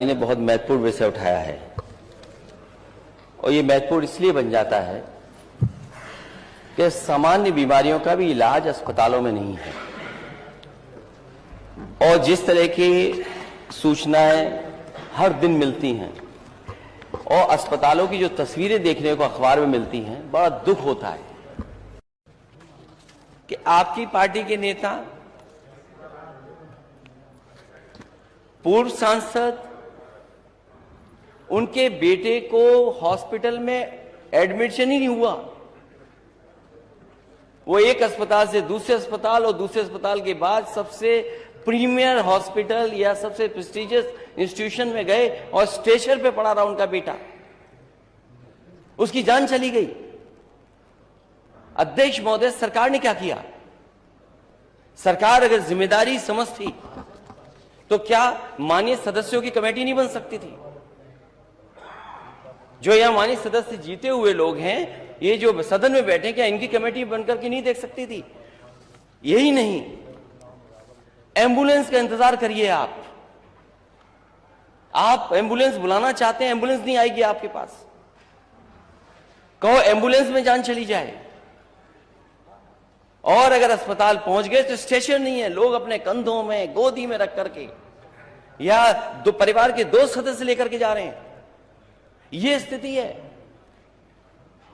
ने बहुत महत्वपूर्ण विषय उठाया है और ये महत्वपूर्ण इसलिए बन जाता है कि सामान्य बीमारियों का भी इलाज अस्पतालों में नहीं है और जिस तरह की सूचनाएं हर दिन मिलती हैं और अस्पतालों की जो तस्वीरें देखने को अखबार में मिलती हैं, बड़ा दुख होता है कि आपकी पार्टी के नेता, पूर्व सांसद, उनके बेटे को हॉस्पिटल में एडमिशन ही नहीं हुआ। वो एक अस्पताल से दूसरे अस्पताल और दूसरे अस्पताल के बाद सबसे प्रीमियर हॉस्पिटल या सबसे प्रेस्टिजियस इंस्टीट्यूशन में गए और स्ट्रेचर पे पड़ा रहा उनका बेटा, उसकी जान चली गई। अध्यक्ष महोदय, सरकार ने क्या किया? सरकार अगर जिम्मेदारी समझती तो क्या माननीय सदस्यों की कमेटी नहीं बन सकती थी? जो यहां माननीय सदस्य जीते हुए लोग हैं, ये जो सदन में बैठे, क्या इनकी कमेटी बनकर के नहीं देख सकती थी? यही नहीं, एम्बुलेंस का इंतजार करिए। आप एम्बुलेंस बुलाना चाहते हैं, एम्बुलेंस नहीं आएगी आपके पास। कहो एम्बुलेंस में जान चली जाए। और अगर अस्पताल पहुंच गए तो स्ट्रेचर नहीं है, लोग अपने कंधों में, गोदी में रख करके या दो परिवार के दो सदस्य लेकर के जा रहे हैं। यह स्थिति है।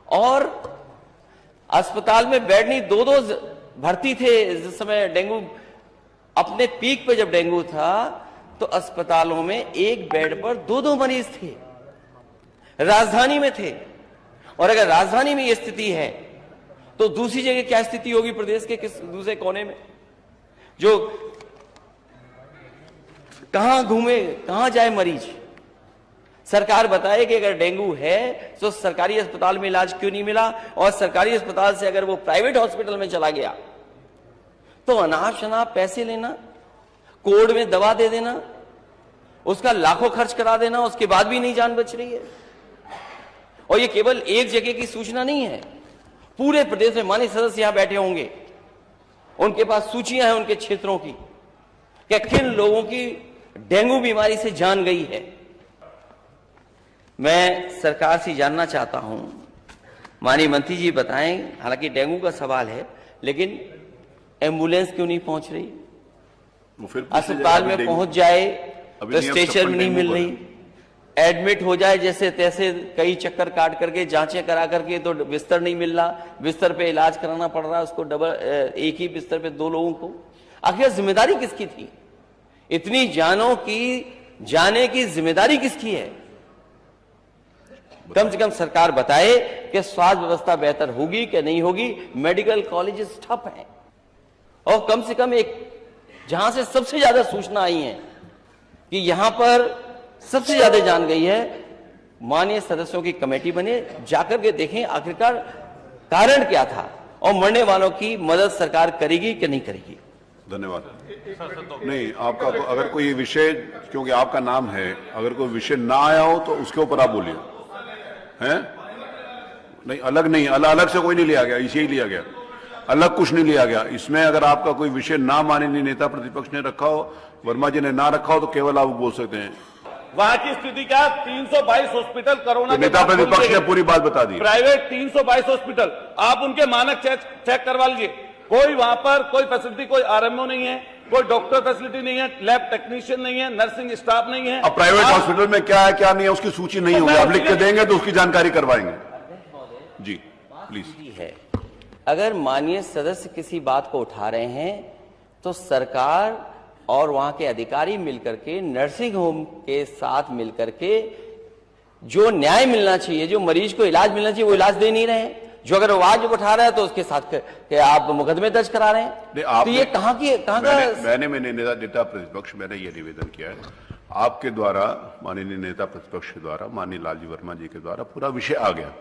और अस्पताल में बेड नहीं, दो भर्ती थे। जिस समय डेंगू अपने पीक पे जब डेंगू था तो अस्पतालों में एक बेड पर दो मरीज थे, राजधानी में थे। और अगर राजधानी में यह स्थिति है तो दूसरी जगह क्या स्थिति होगी प्रदेश के किस दूसरे कोने में? जो कहां घूमे, कहां जाए मरीज? सरकार बताए कि अगर डेंगू है तो सरकारी अस्पताल में इलाज क्यों नहीं मिला, और सरकारी अस्पताल से अगर वो प्राइवेट हॉस्पिटल में चला गया तो अनाप शनाप पैसे लेना, कोड में दवा दे देना, उसका लाखों खर्च करा देना, उसके बाद भी नहीं जान बच रही है। और ये केवल एक जगह की सूचना नहीं है, पूरे प्रदेश में माननीय सदस्य यहां बैठे होंगे, उनके पास सूचियां हैं उनके क्षेत्रों की कि किन लोगों की डेंगू बीमारी से जान गई है। मैं सरकार से जानना चाहता हूं, माननीय मंत्री जी बताएं, हालांकि डेंगू का सवाल है, लेकिन एम्बुलेंस क्यों नहीं पहुंच रही? अस्पताल में पहुंच जाए तो स्ट्रेचर नहीं मिल रही, एडमिट हो जाए जैसे तैसे कई चक्कर काट करके जांचें करा करके तो बिस्तर नहीं मिल रहा, बिस्तर पे इलाज कराना पड़ रहा है उसको, एक ही बिस्तर पे दो लोगों को। आखिर जिम्मेदारी किसकी थी? इतनी जानों की जाने की जिम्मेदारी किसकी है? कम से कम सरकार बताए कि स्वास्थ्य व्यवस्था बेहतर होगी कि नहीं होगी। मेडिकल कॉलेजेस ठप हैं और कम से कम एक जहां से सबसे ज्यादा सूचना आई है कि यहां पर सबसे ज्यादा जान गई है, माननीय सदस्यों की कमेटी बने, जाकर के देखें आखिरकार कारण क्या था और मरने वालों की मदद सरकार करेगी कि नहीं करेगी। धन्यवाद। नहीं, आपका अगर कोई विषय, क्योंकि आपका नाम है, अगर कोई विषय ना आया हो तो उसके ऊपर आप बोलिए। हैं? नहीं, अलग से कोई नहीं लिया गया, इसे ही लिया गया, अलग कुछ नहीं लिया गया। इसमें अगर आपका कोई विषय ना माननीय नेता प्रतिपक्ष ने रखा हो, वर्मा जी ने ना रखा हो, तो केवल आप बोल सकते हैं। वहां की स्थिति क्या? 322 हॉस्पिटल कोरोना, नेता प्रतिपक्ष ने पूरी बात बता दी। प्राइवेट 322 हॉस्पिटल, आप उनके मानक चेक करवा लीजिए। कोई वहां पर कोई फैसिलिटी, कोई आरएमओ नहीं है, कोई डॉक्टर फैसिलिटी नहीं है, लैब टेक्नीशियन नहीं है, नर्सिंग स्टाफ नहीं है। अब प्राइवेट हॉस्पिटल में क्या है क्या नहीं है उसकी सूची नहीं होगी, आप लिख के देंगे तो उसकी जानकारी करवाएंगे। जी प्लीज। है, अगर माननीय सदस्य किसी बात को उठा रहे हैं तो सरकार और वहां के अधिकारी मिलकर के, नर्सिंग होम के साथ मिलकर के जो न्याय मिलना चाहिए, जो मरीज को इलाज मिलना चाहिए, वो इलाज दे नहीं रहे हैं। जो अगर आवाज उठा रहा है तो उसके साथ आप मुकदमे दर्ज करा रहे हैं। तो ये कहाँ का? मैंने नेता प्रतिपक्ष, मैंने ये निवेदन किया है आपके द्वारा, माननीय नेता प्रतिपक्ष के द्वारा, माननीय लालजी वर्मा जी के द्वारा पूरा विषय आ गया।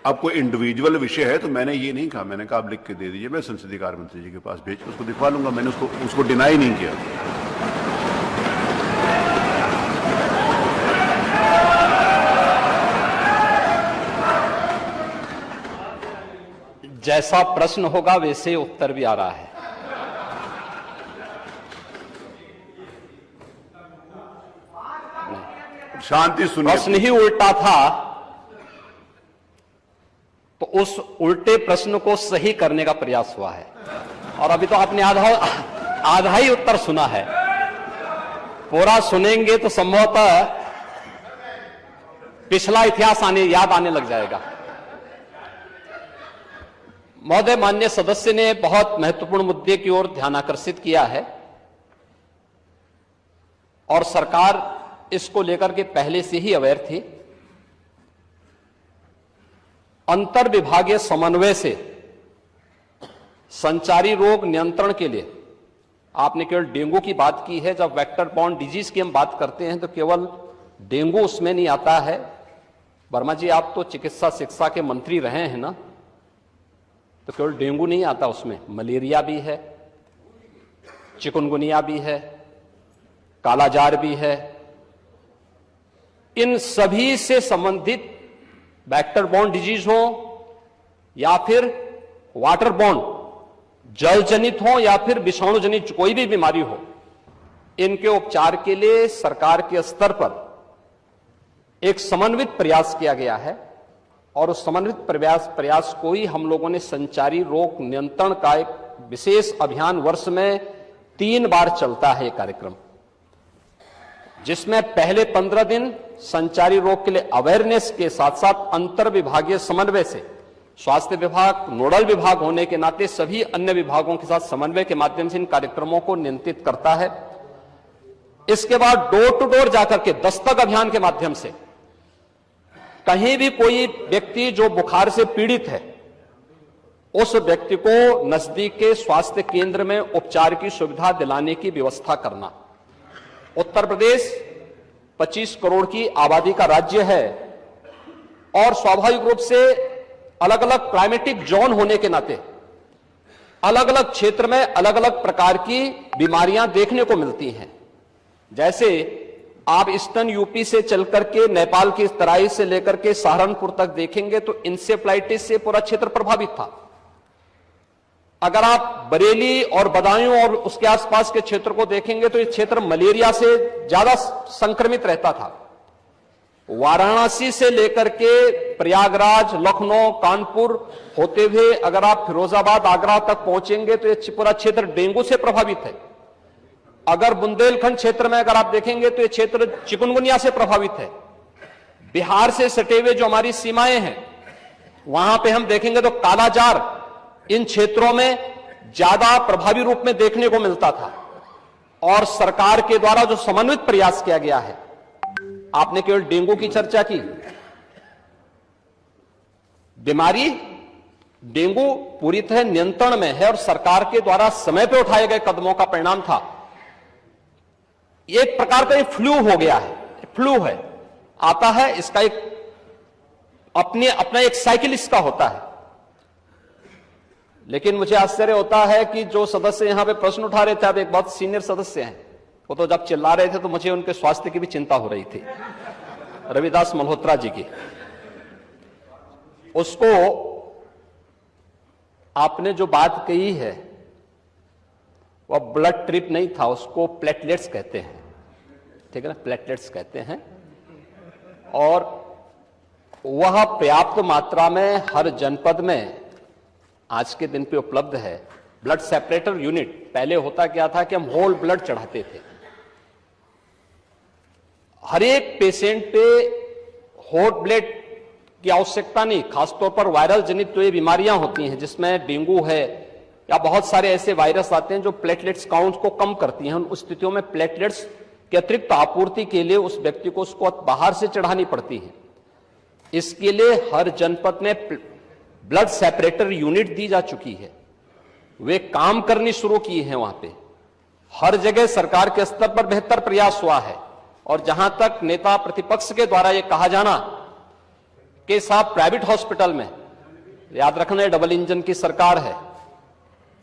अब कोई इंडिविजुअल विषय है तो मैंने ये नहीं कहा, मैंने कहा आप लिख के दे दीजिए, मैं संसदीय कार्य मंत्री जी के पास भेज उसको दिखवा लूंगा। मैंने उसको डिनाई नहीं किया। जैसा प्रश्न होगा वैसे उत्तर भी आ रहा है। शांति सुनिए। प्रश्न ही उल्टा था, तो उस उल्टे प्रश्न को सही करने का प्रयास हुआ है। और अभी तो आपने आधा ही उत्तर सुना है, पूरा सुनेंगे तो संभवतः पिछला इतिहास याद आने लग जाएगा। महोदय, माननीय सदस्य ने बहुत महत्वपूर्ण मुद्दे की ओर ध्यान आकर्षित किया है और सरकार इसको लेकर के पहले से ही अवेयर थी। अंतर विभागीय समन्वय से संचारी रोग नियंत्रण के लिए आपने केवल डेंगू की बात की है। जब वेक्टर बॉर्न डिजीज की हम बात करते हैं तो केवल डेंगू उसमें नहीं आता है। वर्मा जी, आप तो चिकित्सा शिक्षा के मंत्री रहे हैं ना, तो केवल डेंगू नहीं आता उसमें, मलेरिया भी है, चिकुनगुनिया भी है, कालाजार भी है। इन सभी से संबंधित वेक्टर बॉर्न डिजीज हो या फिर वाटर बॉर्न जल जनित हो या फिर विषाणु जनित कोई भी बीमारी हो, इनके उपचार के लिए सरकार के स्तर पर एक समन्वित प्रयास किया गया है और उस समन्वित प्रयास को ही हम लोगों ने संचारी रोग नियंत्रण का एक विशेष अभियान, वर्ष में 3 बार चलता है ये कार्यक्रम, जिसमें पहले 15 दिन संचारी रोग के लिए अवेयरनेस के साथ साथ अंतर विभागीय समन्वय से स्वास्थ्य विभाग नोडल विभाग होने के नाते सभी अन्य विभागों के साथ समन्वय के माध्यम से इन कार्यक्रमों को नियंत्रित करता है। इसके बाद डोर टू डोर जाकर के दस्तक अभियान के माध्यम से कहीं भी कोई व्यक्ति जो बुखार से पीड़ित है, उस व्यक्ति को नजदीक के स्वास्थ्य केंद्र में उपचार की सुविधा दिलाने की व्यवस्था करना। उत्तर प्रदेश 25 करोड़ की आबादी का राज्य है और स्वाभाविक रूप से अलग अलग क्लाइमेटिक जोन होने के नाते अलग अलग क्षेत्र में अलग अलग प्रकार की बीमारियां देखने को मिलती हैं। जैसे आप ईस्टर्न यूपी से चलकर के नेपाल की तराई से लेकर के सहारनपुर तक देखेंगे तो इंसेफ्लाइटिस से पूरा क्षेत्र प्रभावित था। अगर आप बरेली और बदायूं और उसके आसपास के क्षेत्र को देखेंगे तो ये क्षेत्र मलेरिया से ज्यादा संक्रमित रहता था। वाराणसी से लेकर के प्रयागराज, लखनऊ, कानपुर होते हुए अगर आप फिरोजाबाद, आगरा तक पहुंचेंगे तो ये पूरा क्षेत्र डेंगू से प्रभावित है। अगर बुंदेलखंड क्षेत्र में अगर आप देखेंगे तो ये क्षेत्र चिकुनगुनिया से प्रभावित है। बिहार से सटे हुए जो हमारी सीमाएं हैं वहां पे हम देखेंगे तो कालाजार इन क्षेत्रों में ज्यादा प्रभावी रूप में देखने को मिलता था। और सरकार के द्वारा जो समन्वित प्रयास किया गया है, आपने केवल डेंगू की चर्चा की, बीमारी डेंगू पूरी तरह नियंत्रण में है और सरकार के द्वारा समय पर उठाए गए कदमों का परिणाम था। एक प्रकार का फ्लू हो गया है, फ्लू है, आता है, इसका एक अपना एक साइकिल इसका होता है। लेकिन मुझे आश्चर्य होता है कि जो सदस्य यहां पे प्रश्न उठा रहे थे, आप एक बहुत सीनियर सदस्य हैं, वो तो जब चिल्ला रहे थे तो मुझे उनके स्वास्थ्य की भी चिंता हो रही थी, रविदास मल्होत्रा जी की। उसको आपने जो बात कही है वह ब्लड ट्रिप नहीं था, उसको प्लेटलेट्स कहते हैं, ठीक है ना, प्लेटलेट्स कहते हैं। और वह पर्याप्त मात्रा में हर जनपद में आज के दिन पे उपलब्ध है। ब्लड सेपरेटर यूनिट, पहले होता क्या था कि हम होल ब्लड चढ़ाते थे। हर एक पेशेंट पे होल ब्लड की आवश्यकता नहीं, खासतौर पर वायरल जनित जो ये बीमारियां होती हैं जिसमें डेंगू है या बहुत सारे ऐसे वायरस आते हैं जो प्लेटलेट्स काउंट को कम करती हैं। उन स्थितियों में प्लेटलेट्स की अतिरिक्त आपूर्ति के लिए उस व्यक्ति को उसको बाहर से चढ़ानी पड़ती है। इसके लिए हर जनपद में ब्लड सेपरेटर यूनिट दी जा चुकी है, वे काम करनी शुरू की है। वहां पे हर जगह सरकार के स्तर पर बेहतर प्रयास हुआ है। और जहां तक नेता प्रतिपक्ष के द्वारा यह कहा जाना कि साहब प्राइवेट हॉस्पिटल में, याद रखना डबल इंजन की सरकार है,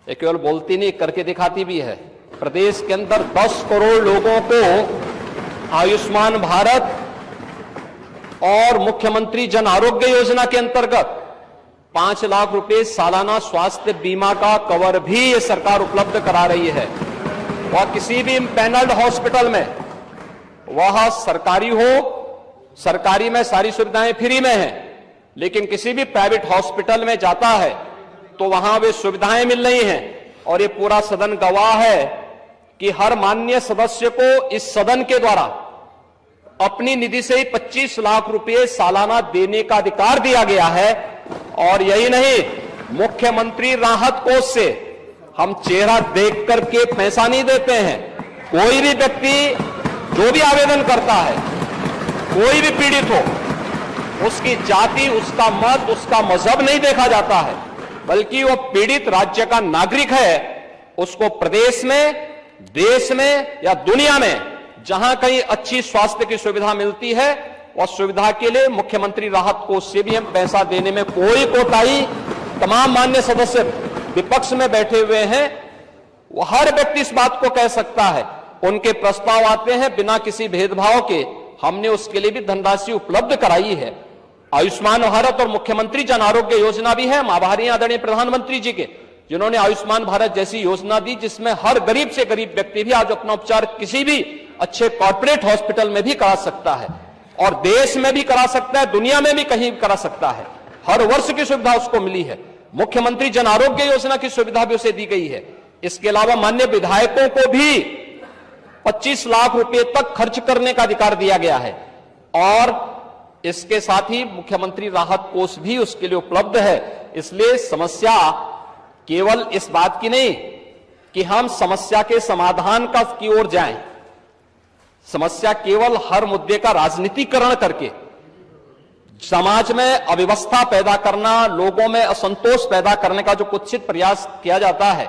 ये केवल बोलती नहीं करके दिखाती भी है। प्रदेश के अंदर 10 करोड़ लोगों को आयुष्मान भारत और मुख्यमंत्री जन आरोग्य योजना के अंतर्गत 5 लाख रुपए सालाना स्वास्थ्य बीमा का कवर भी ये सरकार उपलब्ध करा रही है। और किसी भी पैनल्ड हॉस्पिटल में, वह सरकारी हो सरकारी में सारी सुविधाएं फ्री में हैं, लेकिन किसी भी प्राइवेट हॉस्पिटल में जाता है तो वहां वे सुविधाएं मिल रही हैं। और ये पूरा सदन गवाह है कि हर माननीय सदस्य को इस सदन के द्वारा अपनी निधि से ही 25 लाख रुपए सालाना देने का अधिकार दिया गया है। और यही नहीं, मुख्यमंत्री राहत कोष से हम चेहरा देख करके पैसा नहीं देते हैं। कोई भी व्यक्ति जो भी आवेदन करता है, कोई भी पीड़ित हो, उसकी जाति, उसका मत, उसका मजहब नहीं देखा जाता है, बल्कि वो पीड़ित राज्य का नागरिक है। उसको प्रदेश में, देश में या दुनिया में जहां कहीं अच्छी स्वास्थ्य की सुविधा मिलती है, और सुविधा के लिए मुख्यमंत्री राहत कोष से भी हम पैसा देने में कोई कोताही, तमाम मान्य सदस्य विपक्ष में बैठे हुए हैं, वो हर व्यक्ति इस बात को कह सकता है। उनके प्रस्ताव आते हैं बिना किसी भेदभाव के, हमने उसके लिए भी धनराशि उपलब्ध कराई है। आयुष्मान भारत और मुख्यमंत्री जन आरोग्य योजना भी है। आभारी हैं आदरणीय प्रधानमंत्री जी के, जिन्होंने आयुष्मान भारत जैसी योजना दी, जिसमें हर गरीब से गरीब व्यक्ति भी आज अपना उपचार किसी भी अच्छे कॉर्पोरेट हॉस्पिटल में भी करा सकता है, और देश में भी करा सकता है, दुनिया में भी कहीं करा सकता है। हर वर्ष की सुविधा उसको मिली है। मुख्यमंत्री जन आरोग्य योजना की सुविधा भी उसे दी गई है। इसके अलावा माननीय विधायकों को भी 25 लाख रुपए तक खर्च करने का अधिकार दिया गया है, और इसके साथ ही मुख्यमंत्री राहत कोष भी उसके लिए उपलब्ध है। इसलिए समस्या केवल इस बात की नहीं कि हम समस्या के समाधान की ओर जाएं, समस्या केवल हर मुद्दे का राजनीतिकरण करके समाज में अव्यवस्था पैदा करना, लोगों में असंतोष पैदा करने का जो कुत्सित प्रयास किया जाता है,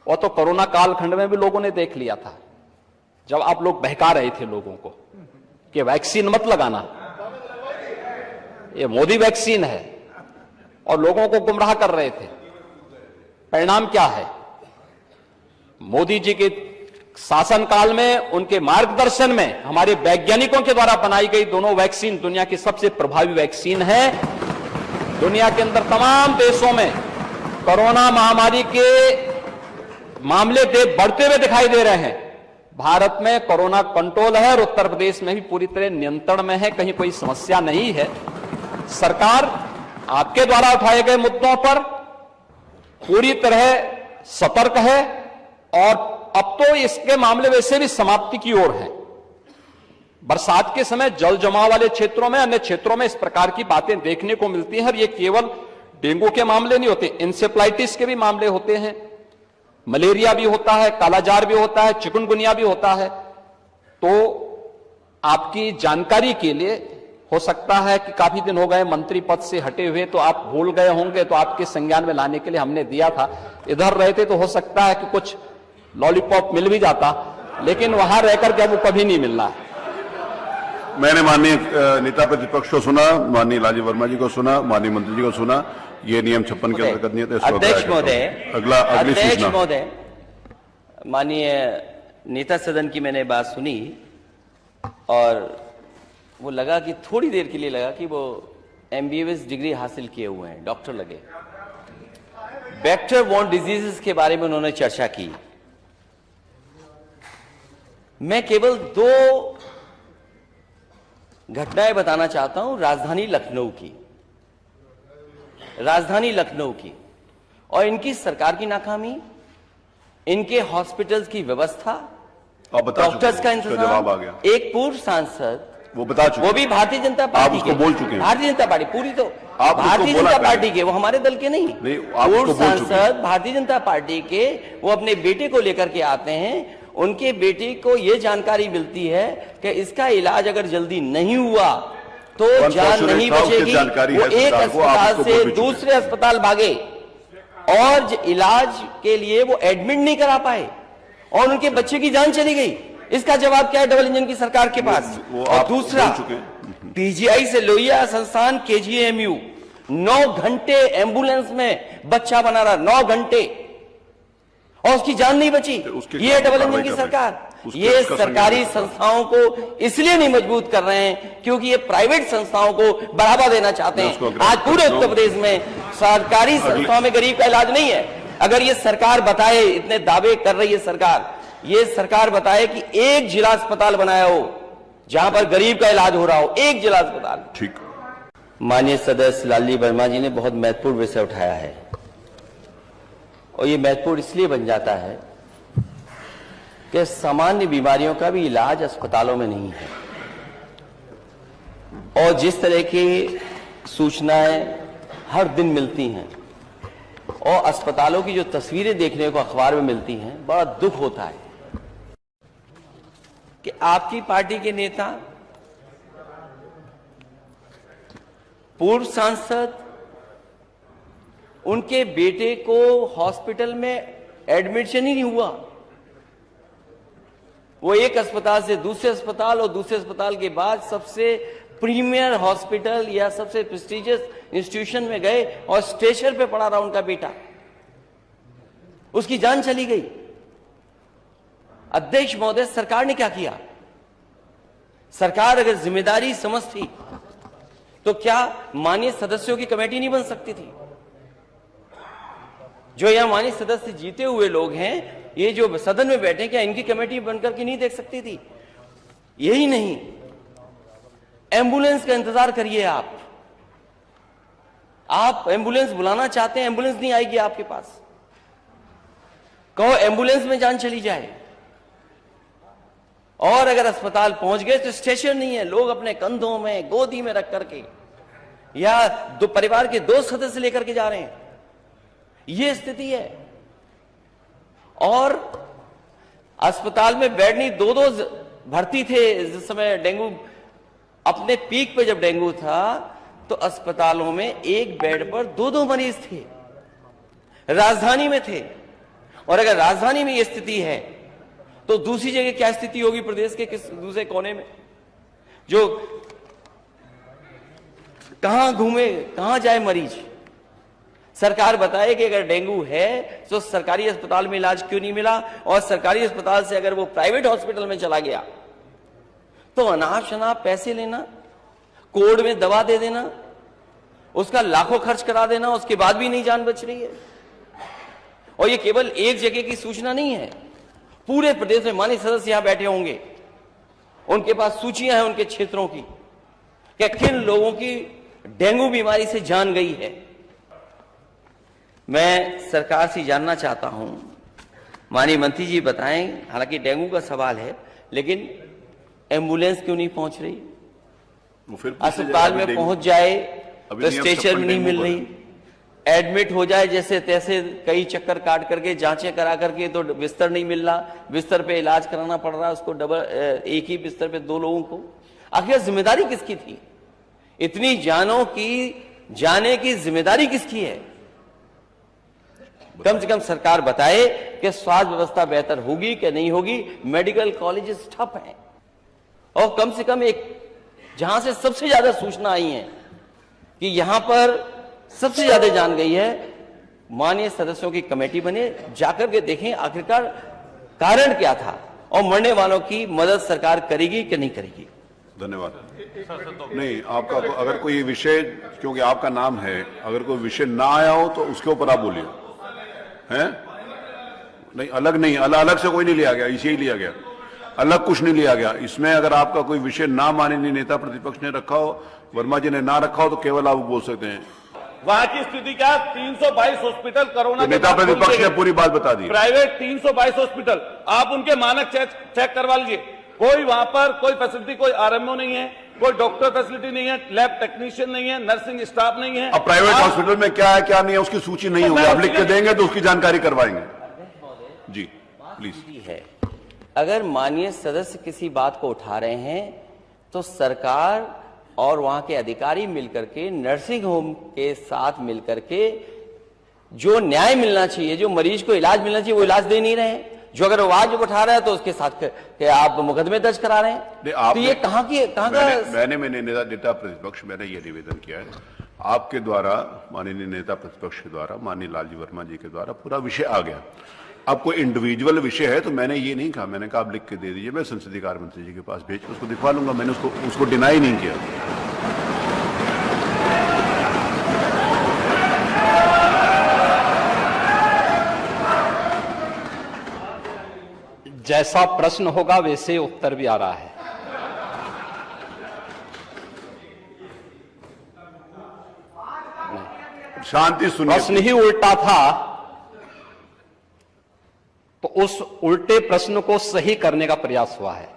वो तो कोरोना कालखंड में भी लोगों ने देख लिया था, जब आप लोग बहका रहे थे लोगों को कि वैक्सीन मत लगाना, ये मोदी वैक्सीन है, और लोगों को गुमराह कर रहे थे। परिणाम क्या है? मोदी जी के शासनकाल में, उनके मार्गदर्शन में, हमारे वैज्ञानिकों के द्वारा बनाई गई दोनों वैक्सीन दुनिया की सबसे प्रभावी वैक्सीन है। दुनिया के अंदर तमाम देशों में कोरोना महामारी के मामले बढ़ते हुए दिखाई दे रहे हैं। भारत में कोरोना कंट्रोल है, और उत्तर प्रदेश में भी पूरी तरह नियंत्रण में है, कहीं कोई समस्या नहीं है। सरकार आपके द्वारा उठाए गए मुद्दों पर पूरी तरह सतर्क है, और अब तो इसके मामले वैसे भी समाप्ति की ओर है। बरसात के समय जल जमाव वाले क्षेत्रों में, अन्य क्षेत्रों में इस प्रकार की बातें देखने को मिलती हैं। और ये केवल डेंगू के मामले नहीं होते, इंसेफ्लाइटिस के भी मामले होते हैं, मलेरिया भी होता है, कालाजार भी होता है, चिकनगुनिया भी होता है। तो आपकी जानकारी के लिए, हो सकता है कि काफी दिन हो गए मंत्री पद से हटे हुए, तो आप भूल गए होंगे, तो आपके संज्ञान में लाने के लिए हमने दिया था। इधर रहते तो हो सकता है कि कुछ लॉलीपॉप मिल भी जाता, लेकिन वहां रहकर के अब वो कभी नहीं मिलना। मैंने माननीय नेता प्रतिपक्ष को सुना, माननीय राजीव वर्मा जी को सुना, माननीय मंत्री जी को सुना। ये नियम 56 के अंतर्गत नहीं है। अध्यक्ष महोदय, अगली महोदय, माननीय नेता सदन की मैंने बात सुनी, और वो लगा कि थोड़ी देर के लिए लगा कि वो MBBS डिग्री हासिल किए हुए हैं, डॉक्टर लगे। वेक्टर बॉर्न डिजीजेस के बारे में उन्होंने चर्चा की। मैं केवल 2 घटनाएं बताना चाहता हूं राजधानी लखनऊ की, और इनकी सरकार की नाकामी, इनके हॉस्पिटल्स की व्यवस्था, डॉक्टर्स का इंतजाम। एक पूर्व सांसद, वो बता चुके, वो भी भारतीय जनता पार्टी के, बोल चुके हैं। भारतीय जनता पार्टी पूरी, तो भारतीय जनता पार्टी के, वो हमारे दल के नहीं, पूर्व सांसद भारतीय जनता पार्टी के, वो अपने बेटे को लेकर के आते हैं। उनके बेटे को ये जानकारी मिलती है कि इसका इलाज अगर जल्दी नहीं हुआ तो जान नहीं बचेगी। वो एक अस्पताल से दूसरे अस्पताल भागे, और इलाज के लिए वो एडमिट नहीं करा पाए, और उनके बच्चे की जान चली गई। इसका जवाब क्या है डबल इंजन की सरकार के पास? और दूसरा, PGI से लोहिया संस्थान KGMU 9 घंटे एम्बुलेंस में बच्चा बना रहा, 9 घंटे, और उसकी जान नहीं बची। ये डबल इंजन की सरकार। ये सरकारी संस्थाओं को इसलिए नहीं मजबूत कर रहे हैं क्योंकि ये प्राइवेट संस्थाओं को बढ़ावा देना चाहते हैं। आज पूरे उत्तर प्रदेश में सरकारी संस्थाओं में गरीब का इलाज नहीं है। अगर ये सरकार बताए, इतने दावे कर रही है सरकार, ये सरकार बताए कि एक जिला अस्पताल बनाया हो जहां पर गरीब का इलाज हो रहा हो, एक जिला अस्पताल। ठीक। माननीय सदस्य लालजी वर्मा जी ने बहुत महत्वपूर्ण विषय उठाया है और ये महत्वपूर्ण इसलिए बन जाता है कि सामान्य बीमारियों का भी इलाज अस्पतालों में नहीं है और जिस तरह की सूचनाएं हर दिन मिलती हैं और अस्पतालों की जो तस्वीरें देखने को अखबार में मिलती हैं, बड़ा दुख होता है कि आपकी पार्टी के नेता, पूर्व सांसद, उनके बेटे को हॉस्पिटल में एडमिशन ही नहीं हुआ। वो एक अस्पताल से दूसरे अस्पताल और दूसरे अस्पताल के बाद सबसे प्रीमियर हॉस्पिटल या सबसे प्रेस्टिजियस इंस्टीट्यूशन में गए और स्ट्रेचर पे पड़ा रहा उनका बेटा, उसकी जान चली गई। अध्यक्ष महोदय, सरकार ने क्या किया? सरकार अगर जिम्मेदारी समझती तो क्या माननीय सदस्यों की कमेटी नहीं बन सकती थी? जो यहां माननीय सदस्य जीते हुए लोग हैं, ये जो सदन में बैठे, क्या इनकी कमेटी बनकर के नहीं देख सकती थी? यही नहीं, एम्बुलेंस का इंतजार करिए। आप एम्बुलेंस बुलाना चाहते हैं, एम्बुलेंस नहीं आएगी आपके पास। कहो एम्बुलेंस में जान चली जाए। और अगर अस्पताल पहुंच गए तो स्टेशन नहीं है, लोग अपने कंधों में, गोदी में रख करके या परिवार के 2 सदस्य लेकर के जा रहे हैं। यह स्थिति है। और अस्पताल में बेड नहीं, 2-2 भर्ती थे। जिस समय डेंगू अपने पीक पे जब डेंगू था तो अस्पतालों में एक बेड पर 2-2 मरीज थे, राजधानी में थे। और अगर राजधानी में यह स्थिति है तो दूसरी जगह क्या स्थिति होगी प्रदेश के किस दूसरे कोने में? जो कहां घूमे, कहां जाए मरीज? सरकार बताए कि अगर डेंगू है तो सरकारी अस्पताल में इलाज क्यों नहीं मिला, और सरकारी अस्पताल से अगर वो प्राइवेट हॉस्पिटल में चला गया तो अनाप शनाप पैसे लेना, कोड में दवा दे देना, उसका लाखों खर्च करा देना, उसके बाद भी नहीं जान बच रही है। और ये केवल एक जगह की सूचना नहीं है, पूरे प्रदेश में माननीय सदस्य यहां बैठे होंगे, उनके पास सूचियां हैं उनके क्षेत्रों की कि किन लोगों की डेंगू बीमारी से जान गई है। मैं सरकार से जानना चाहता हूं, माननीय मंत्री जी बताएं, हालांकि डेंगू का सवाल है, लेकिन एम्बुलेंस क्यों नहीं पहुंच रही? अस्पताल में पहुंच जाए तो स्ट्रेचर नहीं मिल रही, एडमिट हो जाए जैसे तैसे कई चक्कर काट करके, जांचें करा करके, तो बिस्तर नहीं मिल रहा, बिस्तर पे इलाज कराना पड़ रहा है उसको, एक ही बिस्तर पे 2 लोगों को। आखिर जिम्मेदारी किसकी थी? इतनी जानों की जाने की जिम्मेदारी किसकी है? कम से कम सरकार बताए कि स्वास्थ्य व्यवस्था बेहतर होगी कि नहीं होगी। मेडिकल कॉलेजेस ठप हैं और कम से कम एक जहां से सबसे ज्यादा सूचना आई है कि यहां पर सबसे ज्यादा जान गई है, माननीय सदस्यों की कमेटी बने, जाकर के देखें आखिरकार कारण क्या था और मरने वालों की मदद सरकार करेगी कि नहीं करेगी। धन्यवाद। नहीं, आपका अगर कोई विषय, क्योंकि आपका नाम है, अगर कोई विषय ना आया हो तो उसके ऊपर आप बोलिए। हैं? नहीं, अलग से कोई नहीं लिया गया, इसे ही लिया गया, अलग कुछ नहीं लिया गया। इसमें अगर आपका कोई विषय ना माननीय नेता प्रतिपक्ष ने रखा हो, वर्मा जी ने ना रखा हो, तो केवल आप बोल सकते हैं। वहां की स्थिति क्या? 322 हॉस्पिटल कोरोना तो नेता प्रतिपक्ष ने पूरी बात बता दी। प्राइवेट 322 हॉस्पिटल, आप उनके मानक चेक करवा लीजिए। कोई वहां पर कोई फैसिलिटी, कोई आरएमओ नहीं है, कोई डॉक्टर फैसिलिटी नहीं है, लैब टेक्नीशियन नहीं है, नर्सिंग स्टाफ नहीं है। अब प्राइवेट हॉस्पिटल में क्या है क्या नहीं है उसकी सूची नहीं होगी, आप लिख के देंगे तो उसकी जानकारी करवाएंगे। जी प्लीज। है, अगर माननीय सदस्य किसी बात को उठा रहे हैं तो सरकार और वहां के अधिकारी मिलकर के, नर्सिंग होम के साथ मिलकर के जो न्याय मिलना चाहिए, जो मरीज को इलाज मिलना चाहिए, वो इलाज दे नहीं रहे हैं। जो अगर आवाज उठा रहा है तो उसके साथ के आप मुकदमे दर्ज करा रहे हैं। तो ये कहां का? मैंने नेता प्रतिपक्ष, मैंने ये निवेदन किया है आपके द्वारा, माननीय नेता प्रतिपक्ष के द्वारा, माननीय लालजी वर्मा जी के द्वारा पूरा विषय आ गया। अब कोई इंडिविजुअल विषय है तो मैंने ये नहीं कहा, मैंने कहा आप लिख के दे दीजिए, मैं संसदीय कार्य मंत्री जी के पास भेज के उसको दिखवा लूंगा। मैंने उसको डिनाई नहीं किया। जैसा प्रश्न होगा वैसे उत्तर भी आ रहा है। शांति सुनिए। प्रश्न ही उल्टा था, तो उस उल्टे प्रश्न को सही करने का प्रयास हुआ है।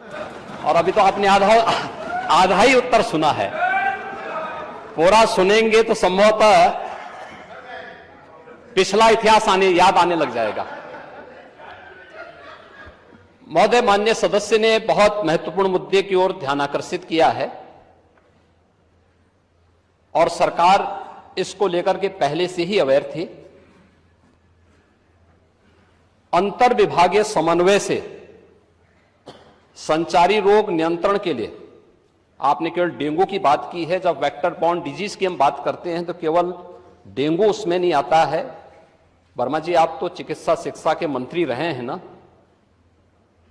और अभी तो आपने आधा ही उत्तर सुना है। पूरा सुनेंगे तो संभवतः पिछला इतिहास याद आने लग जाएगा। महोदय, माननीय सदस्य ने बहुत महत्वपूर्ण मुद्दे की ओर ध्यान आकर्षित किया है और सरकार इसको लेकर के पहले से ही अवेयर थी। अंतर विभागीय समन्वय से संचारी रोग नियंत्रण के लिए आपने केवल डेंगू की बात की है। जब वेक्टर बॉर्न डिजीज की हम बात करते हैं तो केवल डेंगू उसमें नहीं आता है। वर्मा जी, आप तो चिकित्सा शिक्षा के मंत्री रहे हैं ना,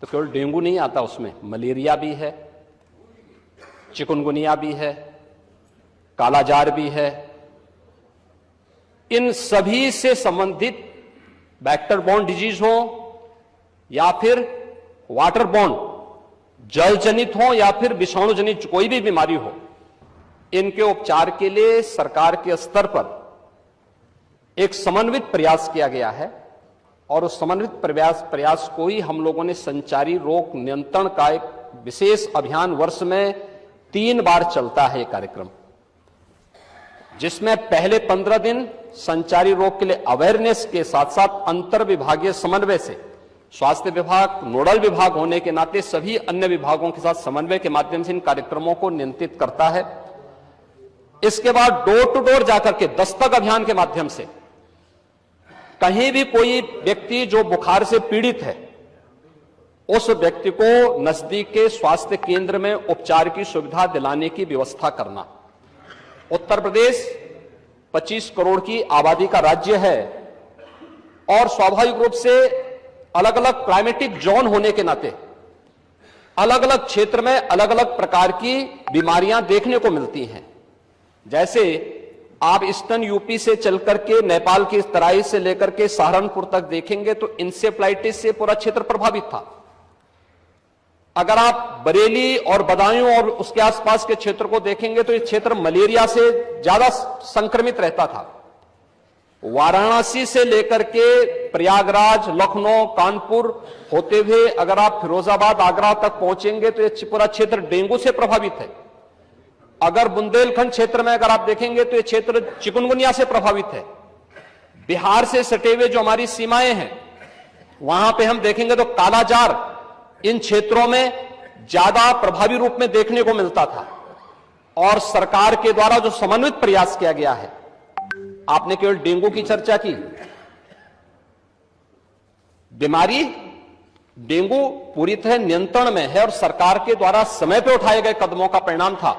तो केवल डेंगू नहीं आता उसमें, मलेरिया भी है, चिकुनगुनिया भी है, कालाजार भी है। इन सभी से संबंधित वेक्टर बॉर्न डिजीज हो या फिर वाटर बॉर्न जल जनित हो या फिर विषाणु जनित कोई भी बीमारी हो, इनके उपचार के लिए सरकार के स्तर पर एक समन्वित प्रयास किया गया है। और उस समन्वित प्रयास को ही हम लोगों ने संचारी रोग नियंत्रण का एक विशेष अभियान, वर्ष में 3 बार चलता है ये कार्यक्रम, जिसमें पहले 15 दिन संचारी रोग के लिए अवेयरनेस के साथ साथ अंतर विभागीय समन्वय से स्वास्थ्य विभाग नोडल विभाग होने के नाते सभी अन्य विभागों के साथ समन्वय के माध्यम से इन कार्यक्रमों को नियंत्रित करता है। इसके बाद डोर टू डोर जाकर के दस्तक अभियान के माध्यम से कहीं भी कोई व्यक्ति जो बुखार से पीड़ित है, उस व्यक्ति को नजदीक के स्वास्थ्य केंद्र में उपचार की सुविधा दिलाने की व्यवस्था करना। उत्तर प्रदेश 25 करोड़ की आबादी का राज्य है और स्वाभाविक रूप से अलग अलग क्लाइमेटिक जोन होने के नाते अलग अलग क्षेत्र में अलग अलग प्रकार की बीमारियां देखने को मिलती हैं। जैसे आप ईस्टर्न यूपी से चलकर के नेपाल की तराई से लेकर के सहारनपुर तक देखेंगे तो इंसेफ्लाइटिस से पूरा क्षेत्र प्रभावित था। अगर आप बरेली और बदायूं और उसके आसपास के क्षेत्र को देखेंगे तो ये क्षेत्र मलेरिया से ज्यादा संक्रमित रहता था। वाराणसी से लेकर के प्रयागराज, लखनऊ, कानपुर होते हुए अगर आप फिरोजाबाद, आगरा तक पहुंचेंगे तो ये पूरा क्षेत्र डेंगू से प्रभावित है। अगर बुंदेलखंड क्षेत्र में अगर आप देखेंगे तो ये क्षेत्र चिकुनगुनिया से प्रभावित है। बिहार से सटे हुए जो हमारी सीमाएं हैं वहां पे हम देखेंगे तो कालाजार इन क्षेत्रों में ज्यादा प्रभावी रूप में देखने को मिलता था। और सरकार के द्वारा जो समन्वित प्रयास किया गया है, आपने केवल डेंगू की चर्चा की, बीमारी डेंगू पूरी तरह नियंत्रण में है और सरकार के द्वारा समय पर उठाए गए कदमों का परिणाम था।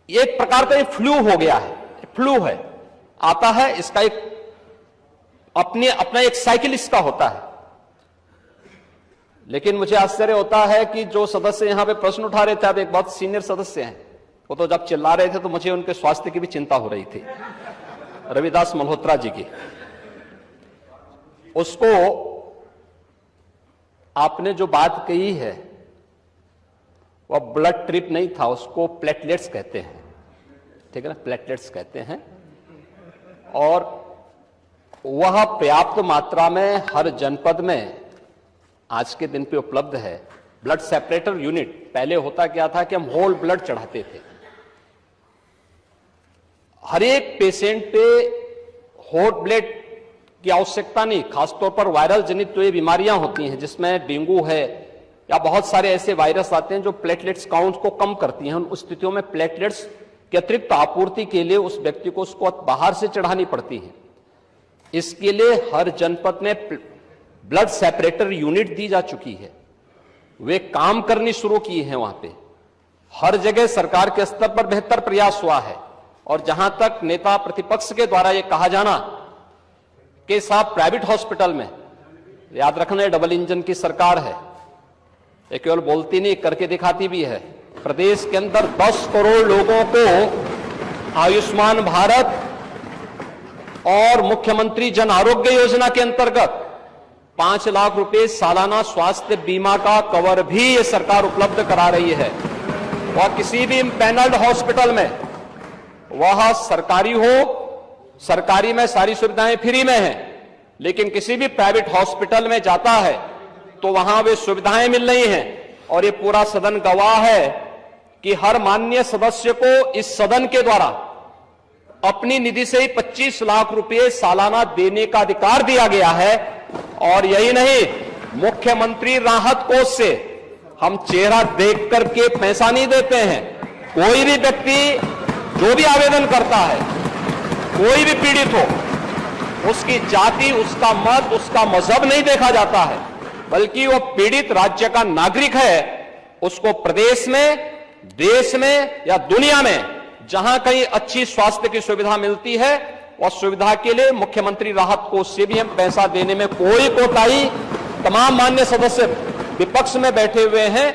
एक प्रकार का ये फ्लू हो गया है, फ्लू है, आता है, इसका एक अपना एक साइकिल इसका होता है। लेकिन मुझे आश्चर्य होता है कि जो सदस्य यहां पे प्रश्न उठा रहे थे, अब एक बहुत सीनियर सदस्य हैं, वो तो जब चिल्ला रहे थे तो मुझे उनके स्वास्थ्य की भी चिंता हो रही थी, रविदास मल्होत्रा जी की। उसको आपने जो बात कही है वह ब्लड ट्रिप नहीं था, उसको प्लेटलेट्स कहते हैं, ठीक है ना, प्लेटलेट्स कहते हैं। और वह पर्याप्त मात्रा में हर जनपद में आज के दिन पे उपलब्ध है। ब्लड सेपरेटर यूनिट, पहले होता क्या था कि हम होल ब्लड चढ़ाते थे। हर एक पेशेंट पे होल ब्लड की आवश्यकता नहीं, खासतौर पर वायरल जनित जो ये बीमारियां होती हैं जिसमें डेंगू है या बहुत सारे ऐसे वायरस आते हैं जो प्लेटलेट्स काउंट को कम करती हैं। उन स्थितियों में प्लेटलेट्स की अतिरिक्त आपूर्ति के लिए उस व्यक्ति को उसको बाहर से चढ़ानी पड़ती है। इसके लिए हर जनपद में ब्लड सेपरेटर यूनिट दी जा चुकी है, वे काम करनी शुरू की है। वहां पे हर जगह सरकार के स्तर पर बेहतर प्रयास हुआ है। और जहां तक नेता प्रतिपक्ष के द्वारा यह कहा जाना कि साहब प्राइवेट हॉस्पिटल में, याद रखना डबल इंजन की सरकार है, ये केवल बोलती नहीं करके दिखाती भी है। प्रदेश के अंदर 10 करोड़ लोगों को आयुष्मान भारत और मुख्यमंत्री जन आरोग्य योजना के अंतर्गत 5 लाख रुपए सालाना स्वास्थ्य बीमा का कवर भी ये सरकार उपलब्ध करा रही है। वह किसी भी पैनल्ड हॉस्पिटल में, वह सरकारी हो सरकारी में सारी सुविधाएं फ्री में हैं, लेकिन किसी भी प्राइवेट हॉस्पिटल में जाता है तो वहां वे सुविधाएं मिल रही हैं। और ये पूरा सदन गवाह है कि हर माननीय सदस्य को इस सदन के द्वारा अपनी निधि से ही 25 लाख रुपए सालाना देने का अधिकार दिया गया है। और यही नहीं, मुख्यमंत्री राहत कोष से हम चेहरा देख करके पैसा नहीं देते हैं। कोई भी व्यक्ति जो भी आवेदन करता है, कोई भी पीड़ित हो, उसकी जाति, उसका मत, उसका मजहब नहीं देखा जाता है, बल्कि वो पीड़ित राज्य का नागरिक है। उसको प्रदेश में, देश में या दुनिया में जहां कहीं अच्छी स्वास्थ्य की सुविधा मिलती है, और सुविधा के लिए मुख्यमंत्री राहत कोष से भी हम पैसा देने में कोई कोताही, तमाम मान्य सदस्य विपक्ष में बैठे हुए हैं,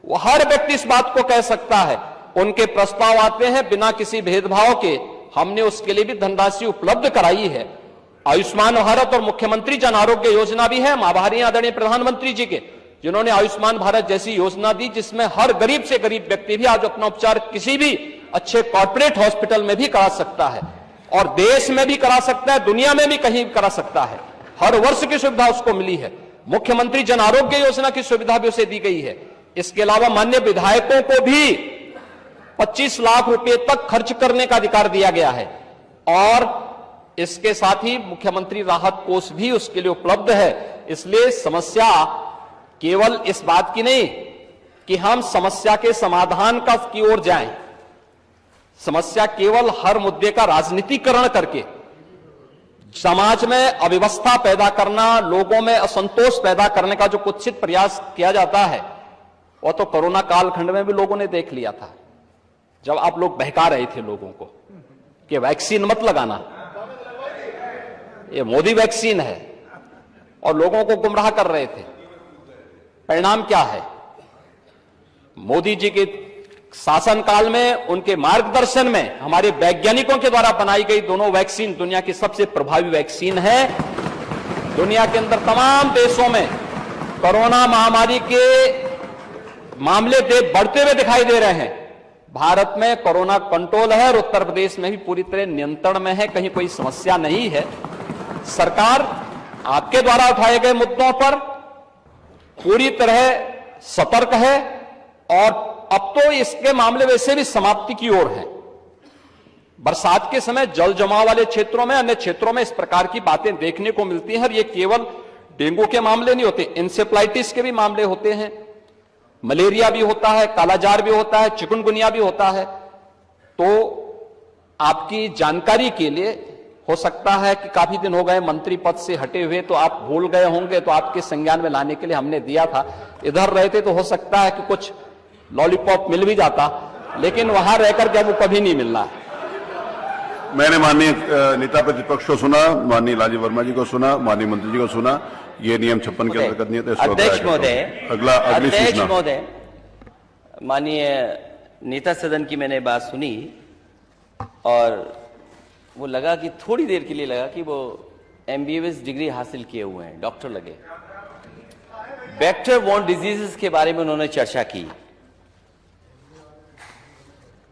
वो हर व्यक्ति इस बात को कह सकता है। उनके प्रस्ताव आते हैं बिना किसी भेदभाव के, हमने उसके लिए भी धनराशि उपलब्ध कराई है। आयुष्मान भारत और मुख्यमंत्री जन आरोग्य योजना भी है। हम आभारी हैं आदरणीय प्रधानमंत्री जी के, जिन्होंने आयुष्मान भारत जैसी योजना दी, जिसमें हर गरीब से गरीब व्यक्ति भी आज अपना उपचार किसी भी अच्छे कॉर्पोरेट हॉस्पिटल में भी करा सकता है, और देश में भी करा सकता है, दुनिया में भी कहीं करा सकता है। हर वर्ष की सुविधा उसको मिली है। मुख्यमंत्री जन आरोग्य योजना की सुविधा भी उसे दी गई है। इसके अलावा माननीय विधायकों को भी 25 लाख रुपए तक खर्च करने का अधिकार दिया गया है, और इसके साथ ही मुख्यमंत्री राहत कोष भी उसके लिए उपलब्ध है। इसलिए समस्या केवल इस बात की नहीं कि हम समस्या के समाधान की ओर जाएं, समस्या केवल हर मुद्दे का राजनीतिकरण करके समाज में अव्यवस्था पैदा करना, लोगों में असंतोष पैदा करने का जो कुत्सित प्रयास किया जाता है, वो तो कोरोना कालखंड में भी लोगों ने देख लिया था, जब आप लोग बहका रहे थे लोगों को कि वैक्सीन मत लगाना, ये मोदी वैक्सीन है, और लोगों को गुमराह कर रहे थे। परिणाम क्या है? मोदी जी के शासनकाल में, उनके मार्गदर्शन में हमारे वैज्ञानिकों के द्वारा बनाई गई दोनों वैक्सीन दुनिया की सबसे प्रभावी वैक्सीन है। दुनिया के अंदर तमाम देशों में कोरोना महामारी के मामले बढ़ते हुए दिखाई दे रहे हैं। भारत में कोरोना कंट्रोल है, और उत्तर प्रदेश में भी पूरी तरह नियंत्रण में है, कहीं कोई समस्या नहीं है। सरकार आपके द्वारा उठाए गए मुद्दों पर पूरी तरह सतर्क है, और अब तो इसके मामले वैसे भी समाप्ति की ओर है। बरसात के समय जल जमाव वाले क्षेत्रों में, अन्य क्षेत्रों में इस प्रकार की बातें देखने को मिलती हैं। ये केवल डेंगू के मामले नहीं होते, इंसेफ्लाइटिस के भी मामले होते हैं, मलेरिया भी होता है, कालाजार भी होता है, चिकनगुनिया भी होता है। तो आपकी जानकारी के लिए, हो सकता है कि काफी दिन हो गए मंत्री पद से हटे हुए, तो आप भूल गए होंगे, तो आपके संज्ञान में लाने के लिए हमने दिया था। इधर रहते तो हो सकता है कि कुछ लॉलीपॉप मिल भी जाता, लेकिन वहां रहकर के अब वो कभी नहीं मिलना। मैंने माननीय नेता प्रतिपक्ष को सुना, माननीय लालजी वर्मा जी को सुना, माननीय मंत्री जी को सुना। ये नियम 56 के अंतर्गत नहीं है। अध्यक्ष महोदय, अगली सूचना। महोदय, माननीय नेता सदन की मैंने बात सुनी, और वो लगा कि थोड़ी देर के लिए लगा कि वो MBBS डिग्री हासिल किए हुए हैं, डॉक्टर लगे। वेक्टर बॉर्न डिजीजेस के बारे में उन्होंने चर्चा की।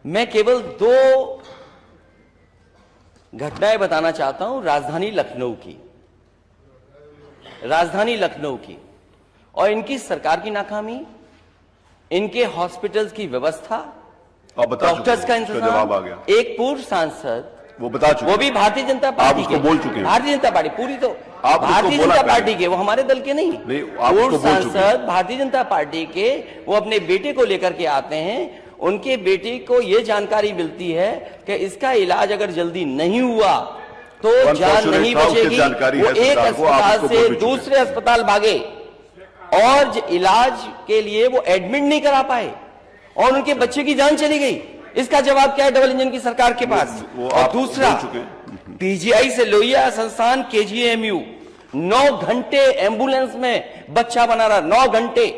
मैं केवल 2 घटनाएं बताना चाहता हूं राजधानी लखनऊ की, और इनकी सरकार की नाकामी, इनके हॉस्पिटल्स की व्यवस्था, डॉक्टर्स का इंतजाम। एक पूर्व सांसद, वो बता चुके, वो भी भारतीय जनता पार्टी के, बोल चुके हैं। भारतीय जनता पार्टी पूरी, तो भारतीय जनता पार्टी के, वो हमारे दल के नहीं। पूर्व सांसद भारतीय जनता पार्टी के, वो अपने बेटे को लेकर के आते हैं। उनके बेटे को ये जानकारी मिलती है कि इसका इलाज अगर जल्दी नहीं हुआ तो जान नहीं बचेगी। वो एक अस्पताल से दूसरे अस्पताल भागे, और इलाज के लिए वो एडमिट नहीं करा पाए, और उनके बच्चे की जान चली गई। इसका जवाब क्या है डबल इंजन की सरकार के पास? और दूसरा, PGI से लोहिया संस्थान KGMU 9 घंटे एम्बुलेंस में बच्चा बना रहा, 9 घंटे,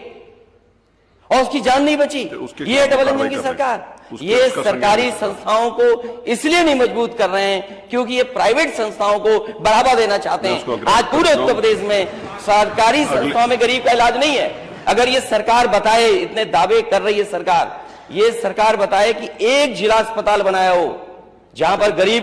और उसकी जान नहीं बची। ये डबल इंजन की सरकार। ये सरकारी संस्थाओं को इसलिए नहीं मजबूत कर रहे हैं क्योंकि ये प्राइवेट संस्थाओं को बढ़ावा देना चाहते हैं। आज पूरे उत्तर प्रदेश में सरकारी संस्थाओं में गरीब का इलाज नहीं है। अगर ये सरकार बताए, इतने दावे कर रही है सरकार, ये सरकार बताए कि एक जिला अस्पताल बनाया हो जहां पर गरीब